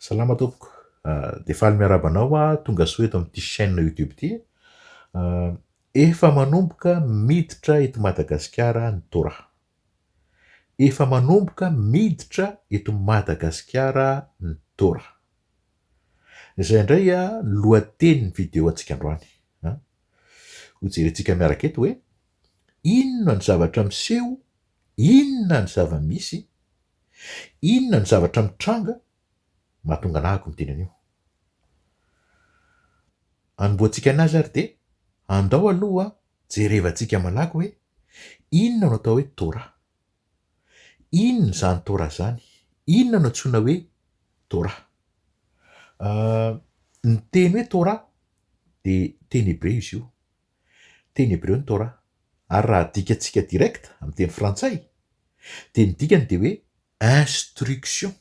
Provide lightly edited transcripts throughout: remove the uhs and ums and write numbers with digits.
Salama tompoko. Dia faly miarabanao tonga soa eto amin'ity chaîne YouTube ity. Efa manomboka miditra eto Madagasikara ny Torah. Efa manomboka miditra eto Madagasikara ny Torah. Izay indray lohatenin'ny vidéo antsika androany. Ho jerentsika miaraka eto hoe inona ny zavatra miseho, inona ny zava-misy, inona ny zavatra mitranga mahatonga anahako miteny an'io. Anomboantsika anazy ary dia andao aloha jerevantsika malaky hoe inona no atao hoe Torah. Inona zany Torah zany? Inona no antsoina hoe Torah? Ny teny hoe Torah dia teny hebreo izy io. Teny hebreo ny Torah. Ary raha dikantsika direct amin'ny teny frantsay dia ny dikany dia hoe instruction.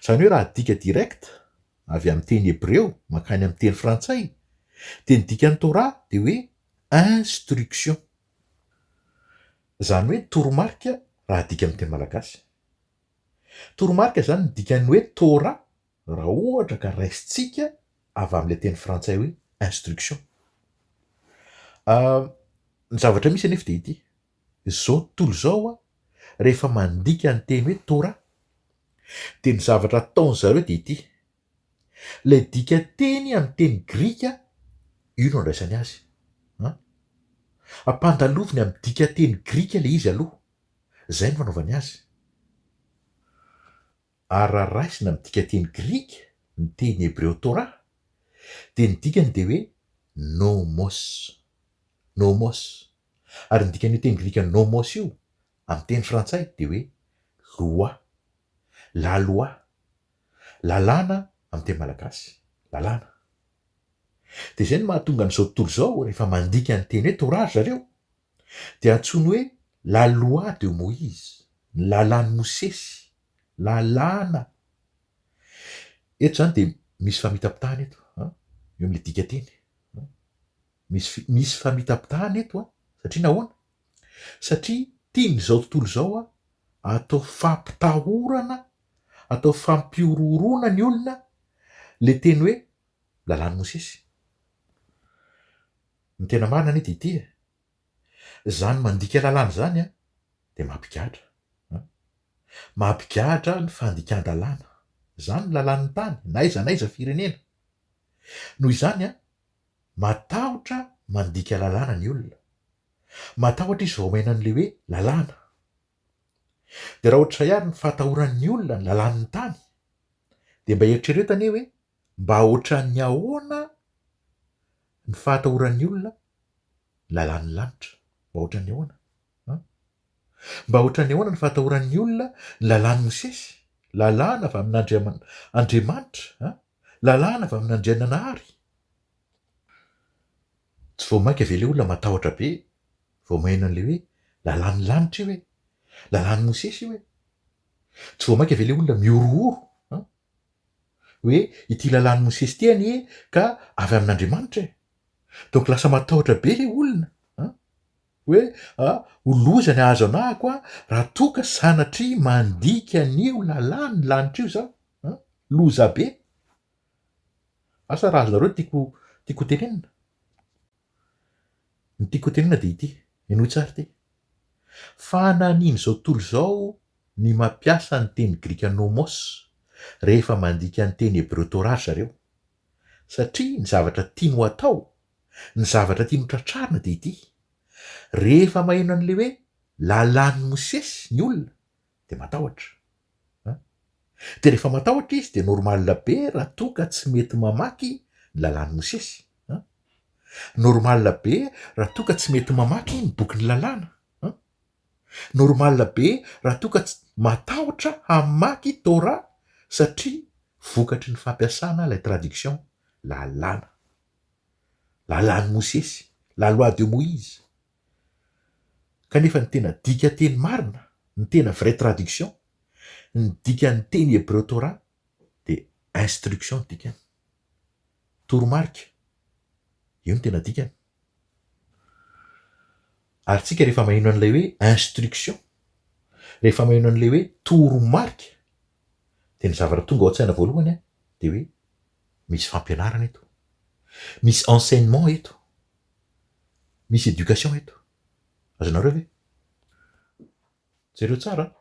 Izany hoe raha dika direct avy amin'ny teny hebreo mankany amin'ny teny frantsay dia ny dikan'ny Torah dia hoe instruction. Izany hoe toromarika raha dika amin'ny teny malagasy. Toromarika zany ny dikany hoe Torah raha ohatra ka raisintsika avy amin'ilay teny frantsay hoe instruction. Ny zavatra misy anefa dia ity. Izao tontolo izao rehefa mandika ny teny hoe Torah dia ny zavatra ataony zareo dia ity. Ilay dika teny amin'ny teny grika io no andraisany azy. Ampandaloviny amin'ny dika teny grika ilay izy aloha. Izay no fanaovany azy. Ary raha raisina amin'ny dika teny grika ny teny hebreo Torah dia ny dikany dia hoe nomos. Nomos. Ary ny dikan'io teny grika nomos io amin'ny teny frantsay dia hoe loi. La loi. Lalàna amin'ny teny malagasy. Lalàna. Dia izay no mahatonga an'izao tontolo izao rehefa mandika ny teny hoe Torah zareo dia antsoiny hoe la loi de Moïse. Ny lalàn'i Mosesy. Lalàna. Eto izany dia misy famitam-potana eto. Eo amin'ilay dika teny. Misy famitam-potana eto satria nahoana? Satria tian'izao tontolo izao atao fampitahorana, atao fampiororona ny olona ilay teny hoe lalàn'i Mosesy. Ny tena marina anie dia ity. Izany mandika lalàna izany dia mampigahatra. Mampigahatra ny fandikan-dalàna. Izany ny lalàn'ny tany na aiza n'aiza firenena. Noho izany matahotra mandika lalàna ny olona. Matahotra izy vao maheno an'ilay hoe lalàna. Dia raha ohatra ihany ny fahatahoran'ny olona ny lalàn'ny tany dia mba eritrereto anie hoe mba ohatran'ny ahoana ny fahatahoran'ny olona ny lalàn'ny lanitra. Mba ohatran'ny ahoana? Mba ohatran'ny ahoana ny fahatahoran'ny olona ny lalàn'i Mosesy? Lalàna avy amin'Andriamanitra. Lalàna avy amin'Andriananahary. Tsy vao maika ve ilay olona matahotra be vao maheno an'ilay hoe lalàn'ny lanitra io hoe? Lalàn'i Mosesy io hoe? Tsy vao maika ve ilay olona miorooro? Hoe ity lalàn'i Mosesy ity anie ka avy amin'Andriamanitra e. Donc lasa matahotra be ilay olona. Hoe ho loza ny ahazo anahako raha toa ka sanatria mandika an'io lalàn'ny lanitra io zaho. Loza be. Asa raha azonareo tiako tenenina. Ny tiako tenenina dia ity. Eny tsara ity. Fanahiniana izao tontolo izao ny mampiasa ny teny grika nomos rehefa mandika ny teny hebreo Torah zareo. Satria ny zavatra tiany ho atao, ny zavatra tiany ho tratrarina dia ity. Rehefa maheno an'ilay hoe lalàn'i Mosesy ny olona dia matahotra. Dia rehefa matahotra izy dia normalina be raha toa ka tsy mety mamaky ny lalàn'i Mosesy. Normalina be raha toa ka tsy mety mamaky ny bokin'ny lalàna. Normalina be raha toa ka matahotra hamaky Torah satria vokatry ny fampiasana ilay traduction lalàna. Lalàn'i Mosesy. La loi de Moïse. Kanefa ny tena dika teny marina, ny tena vraie traduction, ny dikan'ny teny hebreo Torah dia instruction dikany. Toromarika. Io no tena dikany. Ary tsika rehefa maheno an'ilay hoe instruction, rehefa maheno an'ilay hoe toromarika De ny zavatra tonga ao an-tsaina voalohany de hoe misy fampianarana eto, misy enseignement eto, misy éducation eto. Azonareo ve? Jereo tsara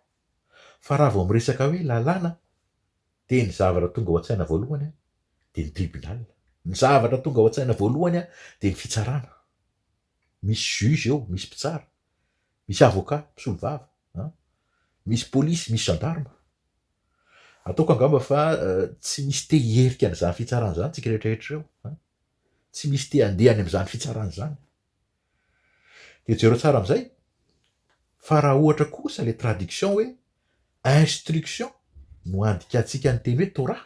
fa raha vao miresaka hoe lalàna de ny zavatra tonga ao an-tsaina voalohany de ny tribunal. Ny zavatra tonga ao an-tsaina voalohany de ny fitsarana. Misy juge eo, misy mpitsara, misy avocat, mpisolo vava, misy polisy, misy gendarme. Ataoko angamba fa tsy misy te hierika an'izany fitsarana zany tsika rehetrarehetra eo. Tsy misy te handeha any amin'izany fitsarana zany. De jereo tsara amin'izay fa raha ohatra kosa le traduction hoe instruction no andikatsika ny teny hoe Torah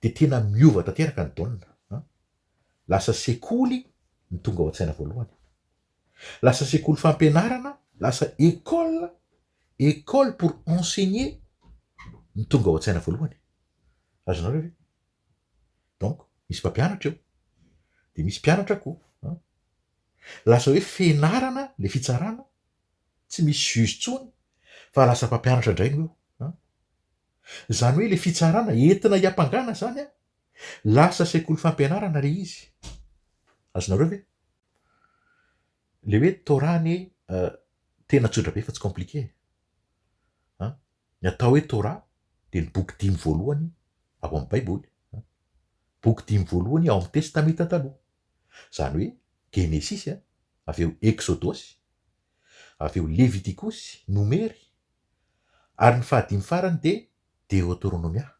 de tena miova tanteraka ny daonina. Lasa sekoly ny tonga ao an-tsaina voalohany. Lasa sekoly fampianarana, lasa école pour enseigner ny tonga ao an-tsaina voalohany. Azonareo ve? Donc misy mpampianatra eo de misy mpianatra koa. Lasa hoe fianarana le fitsarana, tsy misy juge tsony fa lasa mpampianatra indray no eo. Zany hoe le fitsarana entina hiampangana zany lasa sekoly fampianarana le izy. Azonareo ve? Le hoe Torah anie tena tsotra be fa tsy compliqué. Ny atao hoe Torah de ny boky 5 voalohany ao amin'ny Baiboly. Boky 5 voalohany ao amin'ny testamenta taloha. Zany hoe Genesis, avy eo Exodus, avy eo Leviticus, Nomery, ary ny fahadimy farany de Deutéronomia.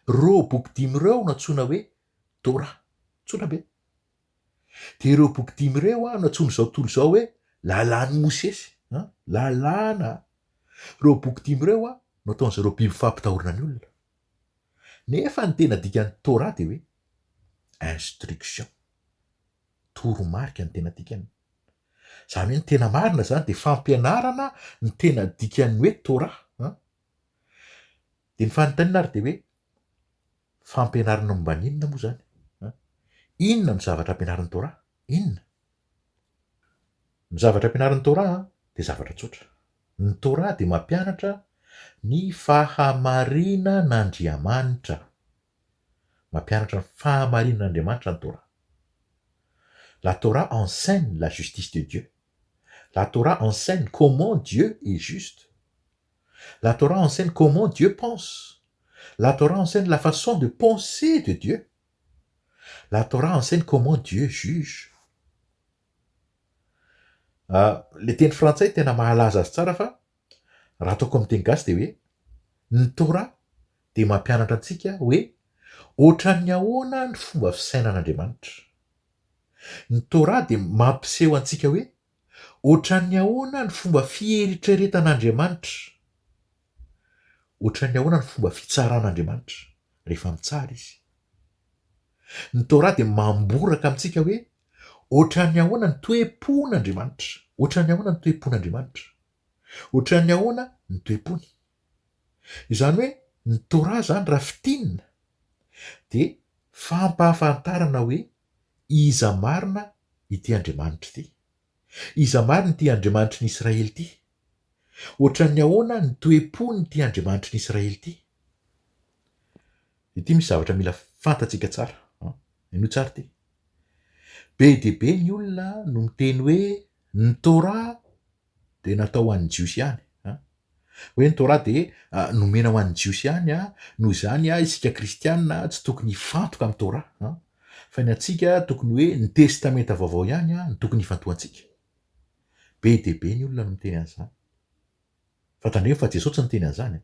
Reo boky 5 reo no antsoina hoe Torah. Tsotra be. De ireo boky 5 reo no antsoina zao tontolo zao hoe lalàn'i Mosesy. Lalàna. Reo boky 5 reo no ataon'zareo biby fampitahorana ny olona. Nefa ny tena dikan'ny Torah de hoe instruction. Toromarika ny tena dikany. Zany hoe ny tena marina zany de fampianarana ny tena dikan'ny hoe Torah. De ny fanontaniana ary de hoe fampianarana momba ny inona moa zany? Inona ny zavatra ampianarin'ny Torah? Inona? Ny zavatra ampianarin'ny Torah de zavatra tsotra. Ny Torah de mampianatra ny fahamarinan'Andriamanitra. Mampianatra ny fahamarinan'Andriamanitra ny Torah. La Torah enseigne la justice de Dieu. La Torah enseigne comment Dieu est juste. La Torah enseigne comment Dieu pense. La Torah enseigne la façon de penser de Dieu. La Torah enseigne comment Dieu juge. Le teny frantsay tena mahalaza azy tsara fa raha ataoko amin'ny teny gasy de hoe ny Torah de mampianatra antsika hoe ohatran'ny ahoana ny fomba fisainan'Andriamanitra. Ny Torah de mampiseho antsika hoe ohatran'ny ahoana ny fomba fieritreretan'Andriamanitra. Ohatran'ny ahoana ny fomba fitsaran'Andriamanitra rehefa mitsara izy. Ny Torah de mamboraka amintsika hoe ohatran'ny ahoana ny toe-pon'Andriamanitra. Ohatran'ny ahoana ny toe-pon'Andriamanitra. Ohatran'ny ahoana ny toe-pony. Izany hoe ny Torah zany raha fitinina de fampahafantarana hoe iza marina ity Andriamanitra ity. Iza marina ity Andriamanitra ny Israely ity. Ohatran'ny ahoana ny toe-pony ity Andriamanitra ny Israely ity. Ity misy zavatra mila fantatsika tsara. Ino tsara ity? Be dia be ny olona no miteny hoe ny Torah de natao ho an'ny jiosy ihany. Hoe ny Torah de nomena ho an'ny jiosy ihany noho izany isika kristianina tsy tokony hifantoka amin'ny Torah. Fa ny antsika tokony hoe ny testamenta vaovao ihany no tokony hifantohantsika. Be dia be ny olona no miteny an'izany. Fantandreo fa Jesosy tsy niteny an'izany.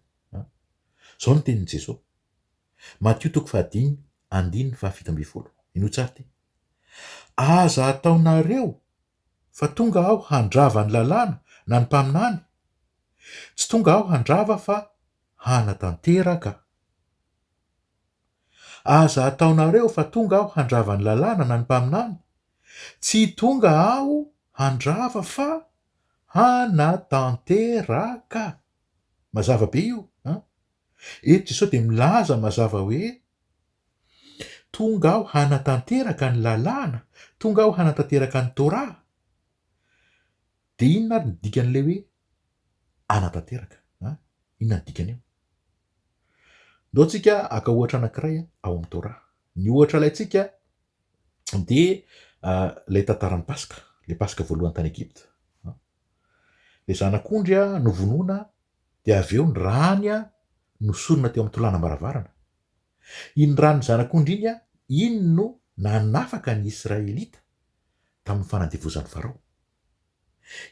Zao no tenin'i Jesosy. Matthieu 5:1-20. Ino tsara ity? Aza ataonareo fa tonga aho handrava ny lalàna na ny mpaminany. Tsy tonga aho handrava fa hanatanteraka. Aza ataonareo fa tonga aho handrava ny lalàna na ny mpaminany. Tsy tonga aho handrava fa hanatanteraka. Mazava be io. Eto Jesosy de milaza mazava hoe tonga aho hanatanteraka ny lalàna, tonga aho hanatanteraka ny Torah. De inona ary ny dikan'ilay hoe hanatanteraka? Inona ny dikany eo? Ndaontsika aka ohatra anankiray ao amin'ny Tora. Ny ohatra ilayntsika dia ilay tantaran'ny Paska, ilay Paska voalohany tany Egypta. Ilay zanak'ondry novonoina dia avy eo ny rany nosorona teo amin'ny tolànam-baravarana. Iny rano zanak'ondry iny no nanafaka ny Israelita tamin'ny fanadevozan'ny Farao.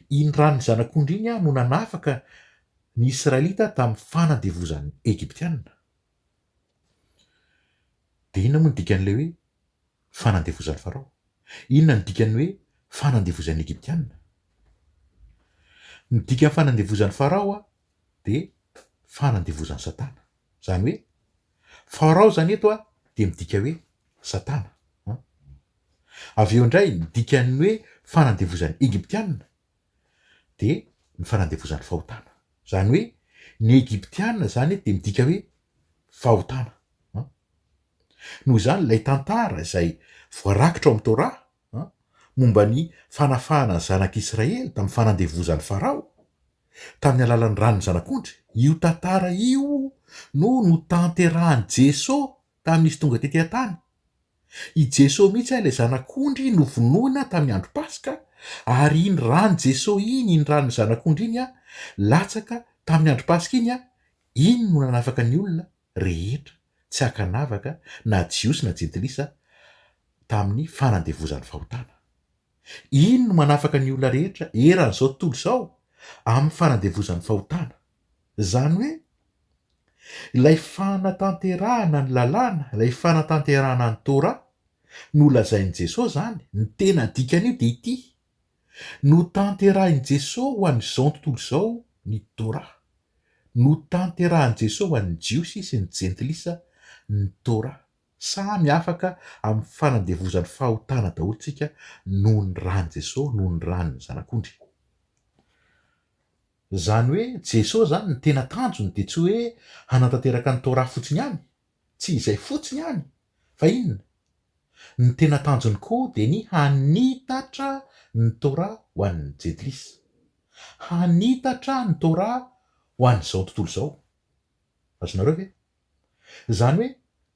Iny rano zanak'ondry iny no nanafaka ny Israelita tamin'ny fanadevozan'ny Egyptianina. Dia inona moa ny dikan'ilay hoe fanandevozan'ny Farao? Inona ny dikan'ny hoe fanandevozan'ny Egyptianina? Ny dikan'ny fanandevozan'ny Farao dia fanandevozan'ny Satana. Zany hoe Farao zany eto dia midika hoe Satana. Avy eo indray ny dikan'ny hoe fanandevozan'ny Egyptianina dia ny fanandevozan'ny fahotana. Zany hoe ny Egyptianina zany dia midika hoe fahotana. Noho izany ilay tantara izay voarakitra ao amin'ny Tora momba ny fanafahana ny zanak'Israely tamin'ny fanandevozan'ny Farao tamin'ny alalan'ny ranony zanak'ondry, io tantara io no notanterahan'i Jesosy tamin'izy tonga tetỳ an-tany. I Jesosy mihitsy ilay zanak'ondry novonoina tamin'ny andro Paska, ary iny rano Jesosy iny rano zanak'ondry iny latsaka tamin'ny andro Paska iny no nanafaka ny olona rehetra, tsy hakanavaka na jiosy na jentilisa tamin'ny fanandevozan'ny fahotana. Iny no manafaka ny olona rehetra eran'izao tontolo izao amin'ny fanandevozan'ny fahotana. Zany hoe ilay fanatanterahana ny lalàna, ilay fanatanterahana ny Tora no lazain'i Jesosy zany, ny tena dikan'io dia ity: notanterahin'i Jesosy ho an'izao tontolo izao ny Tora. Notanterahin'i Jesosy ho an'ny jiosy sy ny jentilisa ny Tora. Samy afaka amin'ny fanandevozan'ny fahotana daholo tsika noho ny rany Jesosy, noho ny ranony zanak'ondry. Zany hoe Jesosy zany ny tena tanjony dia tsy hoe hanatanteraka ny Tora fotsiny ihany, tsy izay fotsiny ihany, fa inona? Ny tena tanjony koa dia ny hanitatra ny Tora ho an'ny jentilisa. Hanitatra ny Tora ho an'izao tontolo izao. Azonareo ve? Zany hoe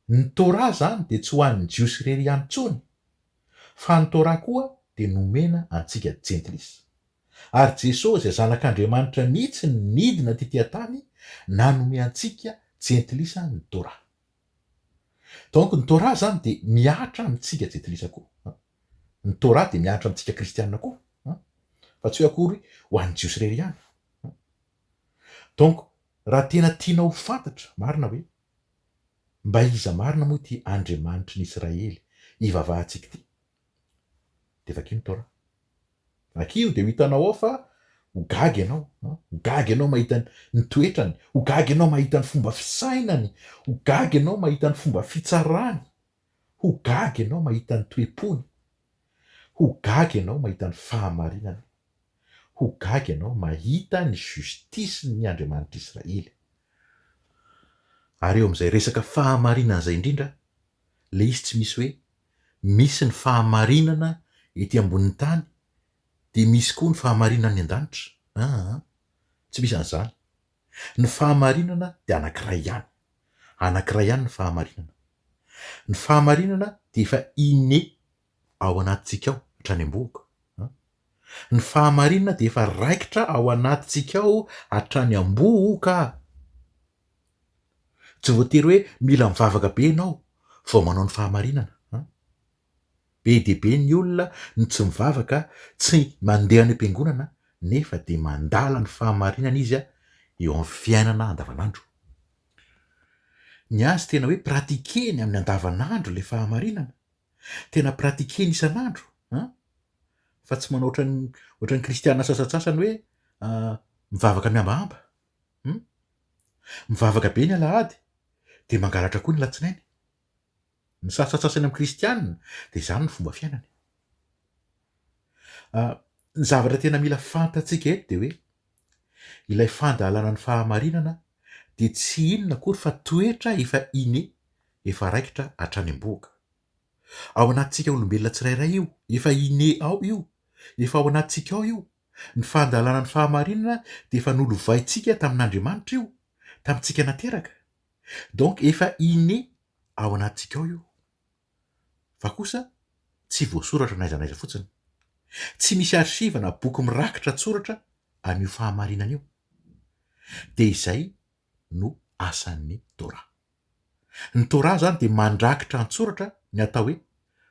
ny Tora zany dia tsy ho an'ny jiosy irery ihany intsony, fa ny Tora koa dia nomena antsika jentilisa. Ary Jesosy izay zanak'Andriamanitra mihitsy ny nidina tetỳ an-tany nanome antsika jentilisa ny Tora. Donc ny Tora zany dia miatra amintsika jentilisa koa. Ny Tora dia miatra amintsika kristianina koa, fa tsy hoe akory ho an'ny jiosy irery ihany. Donc raha tena tiana ho fantatra marina hoe mba iza marina moa ity Andriamanitry ny Israely ivavahantsika ity, dia vakio ny Tora. Vakio dia ho hitanao ao fa ho gaga ianao, ho gaga ianao mahita ny toetrany, ho gaga ianao mahita ny fomba fisainany, ho gaga ianao mahita ny fomba fitsarany, ho gaga ianao mahita ny toe-pony, ho gaga ianao mahita ny fahamarinany, ho gaga ianao mahita ny justisy ny Andriamanitra Israely. Ary eo amin'izay resaka fahamarinana izay indrindra, le izy tsy misy hoe misy ny fahamarinana ety ambonin'ny tany dia misy koa ny fahamarinana ny an-danitra. Tsy misy an'izany. Ny fahamarinana dia anankiray ihany. Anankiray ihany ny fahamarinana. Ny fahamarinana dia efa iné ao anatintsika ao hatrany am-boka. Ny fahamarinana dia efa raikitra ao anatintsika ao hatrany am-boka. Tsy voatery hoe mila mivavaka be ianao vao manao ny fahamarinana. Be dia be ny olona ny tsy mivavaka, tsy mandeha any am-piangonana, nefa dia mandala ny fahamarinana izy eo amin'ny fiainana andavanandro. Ny azy tena hoe pratikeny amin'ny andavanandro ilay fahamarinana, tena pratikeny isanandro, fa tsy manao ohatran'ny kristianina sasatsasany hoe mivavaka miambahamba, mivavaka be ny alahady dia mangalatra koa ny latsinainy. Ny sasatsasany amin'ny kristianina dia izany ny fomba fiainany. Ny zavatra tena mila fantatsika eto dia hoe ilay fandahalana ny fahamarinana dia tsy inona akory fa toetra efa iné, efa raikitra hatrany am-boka. Ao anatintsika olombelona tsirairay io, efa iné ao io, efa ao anatintsika ao io. Ny fandahalana ny fahamarinana dia efa nolovaintsika tamin'Andriamanitra io, tamintsika nateraka. donc efa iné ao anatsika ao io fa kosa tsy voasoratra naizanaiza fotsiny tsy misy arsiva na boky mirakitra tsoratra an'io fahamarinana io de izay no asan'ny tora ny tora zany de mandrakitra antsoratra ny atao hoe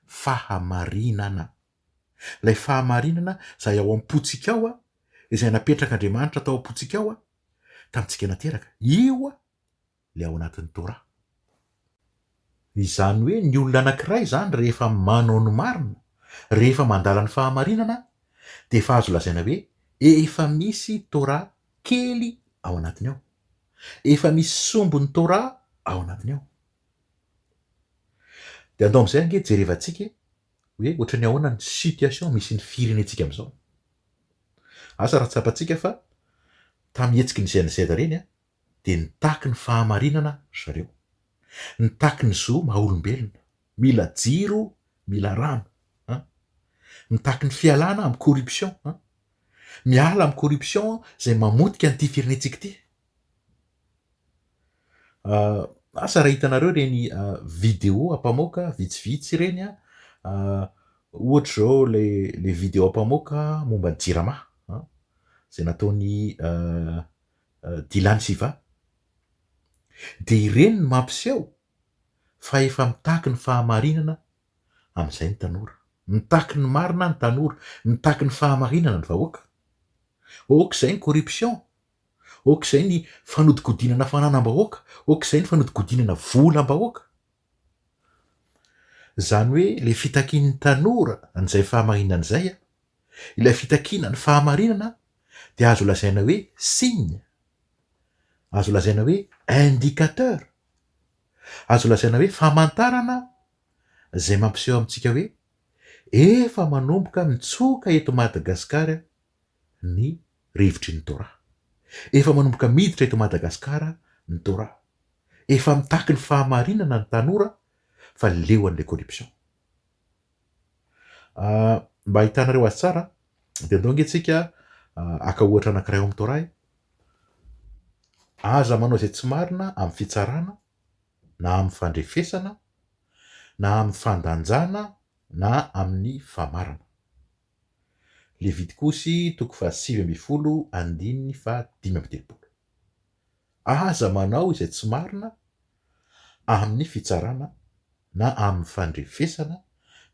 fahamarinana lay fahamarinana zay ao am-potsika ao a izay napetraka andriamanitra atao am-potsika ao a tamitsika nateraka io a le ao anatin'ny tora izany hoe ny olona anankiray zany rehefa manao ny marina rehefa mandala ny fahamarinana de efa azo lazaina hoe efa misy tora kely ao anatiny ao efa misy sombony tora ao anatiny ao de andao am'izay ange jerevantsika hoe ohatry ny ahoana ny situation misy ny firenentsika am'izao asa raha tsapatsika fa tamietsiky ny zay reny a de nitaky ny fahamarinana zareo nitaky ny zo maha olombelona mila jiro mila rano mitaky ny fialana amy corruption miala amy corruption zay mamotika nyity firenentsika ty asa raha hitanareo reny video ampamoaka vitsivitsy reny ohatra zao le video ampamoaka momba ny jirama zay nataony Dilany Siva de ireny ny mampiseho fa efa mitaky ny fahamarinana am'izay ny tanora mitaky ny marina ny tanora mitaky ny fahamarinana ny vahoaka okizay ny corruption okizay ny fanodikodinana fananam-bahoaka okizay ny fanodikodinana volam-bahoaka zany hoe le fitakian'ny tanora an'izay fahamarinana zay a ilay fitakiana ny fahamarinana de azo lazaina hoe signe azo lazaina hoe indicateur azo lazaina hoe famantarana zay mampiseho amitsika hoe efa manomboka mitsoka eto Madagasikara ny rivotry ny tora efa manomboka miditra eto Madagasikara ny tora efa mitaky ny fahamarinana ny tanora fa leo an'le corruption mba hitanareo azy tsara de andao nge tsika aka ohatra anankiray ao amy tora aza manao zay tsy marina amy fitsarana na amy fandrefesana na amy fandanjana na amin'ny famarana Levitikosy 7:5-5 aza manao izay tsy marina amin'ny fitsarana na amin'ny fandrefesana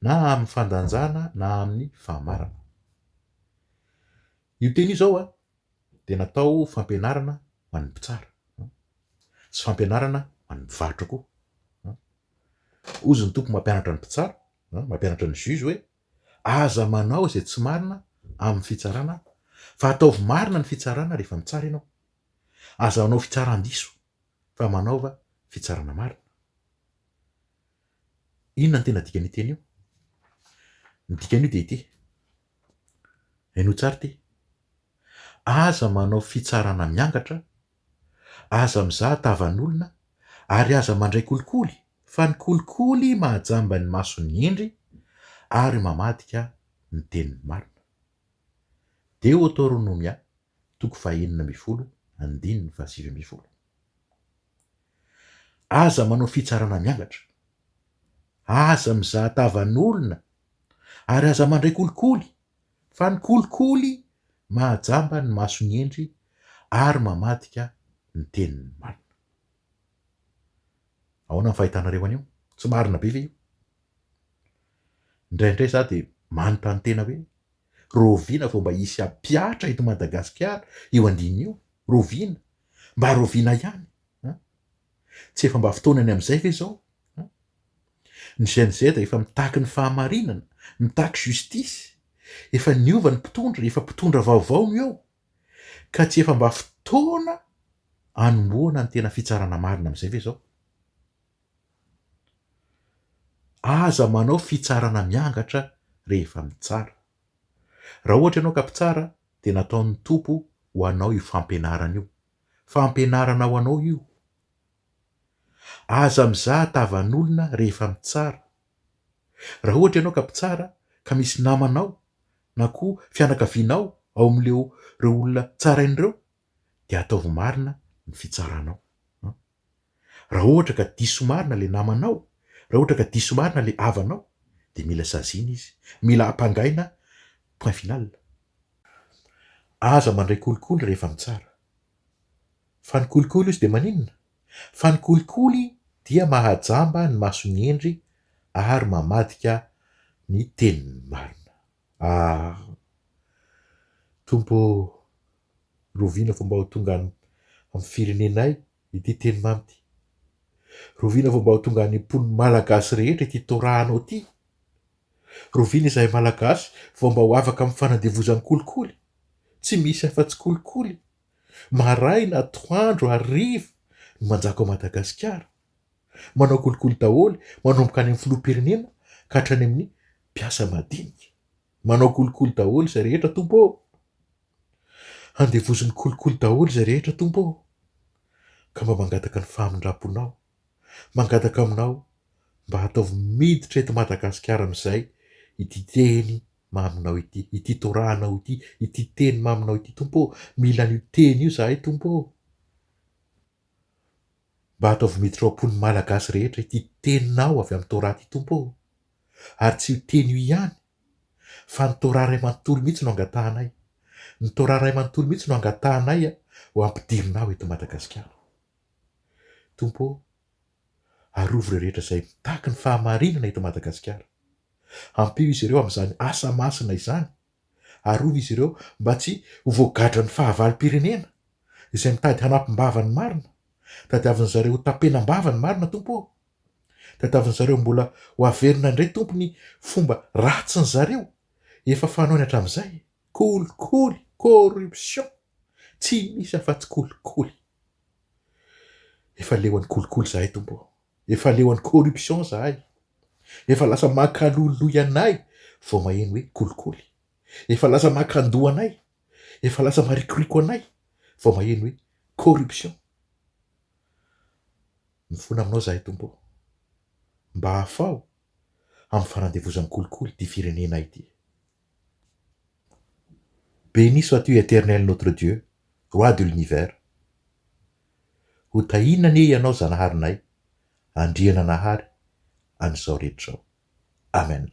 na amin'ny fandanjana na amin'ny famarana io teny io zao de natao fampianarana ho an'ny mpitsara sy fampianarana ho an'ny mpivarotra koa ozy ny tompo mampianatra ny mpitsara mampianatra ny juge hoe aza manao izay tsy marina amin'ny fitsarana fa ataovy marina ny fitsarana rehefa mitsara ianao aza manao fitsaran-diso fa manaova fitsarana marina inona ny tena dikan'io teny io ny dikan'io de ity hainao tsara ty aza manao fitsarana miangatra aza mizaha tavan'olona ary aza mandray kolikoly fa ny kolikoly mahajamba ny mason'ny endry ary mamadika ny teniny marina Deutéronomia 4:9-7 aza manao fitsarana miangatra aza mizaha tavan'olona ary aza mandray kolikoly fa ny kolikoly mahajamba ny mason'ny endry ary mamadika ny teniny marina ahoana ny fahitanareo an'io tsy marina be ve io indraindray za de manontany tena hoe rovina vao mba hisy ampiatra eto Madagasikara eo andininy io rovina mba rovina ihany tsy efa mba fotoanany am'izay ve zao ny zay da efa mitaky ny fahamarinana mitaky justice efa niova ny mpitondra efa mpitondra vaovao no eo ka tsy efa mba fotoana anomboana ny tena fitsarana marina am'izay ve zao aza manao fitsarana miangatra rehefa mitsara raha ohatra ianao ka mpitsara de nataon'ny tompo ho anao io fampianarana io fampianarana ho anao io aza mizaha tavan'olona rehefa mitsara raha ohatra ianao ka mpitsara ka misy namanao na koa fianakavianao ao am'leo olona tsarain'ireo de ataovy marina ny fitsaranao raha ohatra ka diso marina le namanao, raha ohatra ka diso marina le avanao, de mila saziana izy, mila ampangaina, point final. Aza mandray kolikoly rehefa mitsara. Fa ny kolikoly izy de maninona? Fa ny kolikoly dia mahajamba ny masony endry ary mamadika ny teniny marina. Tompo, roviana fomba ho tonga amin'ny firenenay ity teny mamy ty. Roviana fomba ho tonga ny mponiny malagasy rehetra ity torahanao ty. Roviana izahay malagasy fomba ho afaka amin'ny fanadevozan'ny kolikoly. Tsy misy afa-tsy kolikoly. Maraina, atoandro, hariva no manjaka ao Madagasikara. Manao kolikoly daholo, manomboka any amin'ny filoham-pirenena ka hatrany amin'ny mpiasa madinika. Manao kolikoly daholo izay rehetra tompo. Handevoziny kolikoly daholo izay rehetra tompo. Ka mba mangataka ny fahamindraponao, mangataka aminao mba hataovy miditra eto Madagasikara amin'izay ity teny maminao ity, ity torahanao ity, ity teny maminao ity tompo. Mila an'io teny io zahay tompo. Mba hataovy miditra ao am-pon'ny malagasy rehetra ity teninao avy amin'ny Torah ity tompo. Ary tsy io teny io ihany, fa ny Torah ray manontolo mihitsy no angatahanay. Ny Torah ray manontolo mihitsy no angatahanay ho ampidirinao eto Madagasikara. Tompo, arovo ireo rehetra izay mitaky ny fahamarinana eto Madagasikara. Ampio izy ireo amin'izany asa masina izany. Arovo izy ireo mba tsy ho voagadra ny fahavalo-pirenena izay mitady hanampim-bava ny marina. Tadiavin'ny zareo ho tapenam-bava ny marina tompo. Tadiavin'ny zareo mbola ho averina indray tompo ny fomba ratsin zareo. Efa fanao ny hatramin'izay. Kolikoly, corruption. Tsy misy afa-tsy kolikoly. Efa leo an'ny kolikoly zahay tompo. Efa leo an'ny corruption zahay. Efa lasa makaloloy anay vao maheno hoe kolikoly. Efa lasa makandoa anay. Efa lasa marikoriko anay vao maheno hoe corruption. Mifona aminao zahay tompo. Mba hafao amin'ny fanandevozan'ny kolikoly ty firenena ity. Béni sois-tu éternel notre Dieu, roi de l'univers. Ho tahina anie ianao zanaharinay, andriana nahary an'izao rehetra zao. Amen.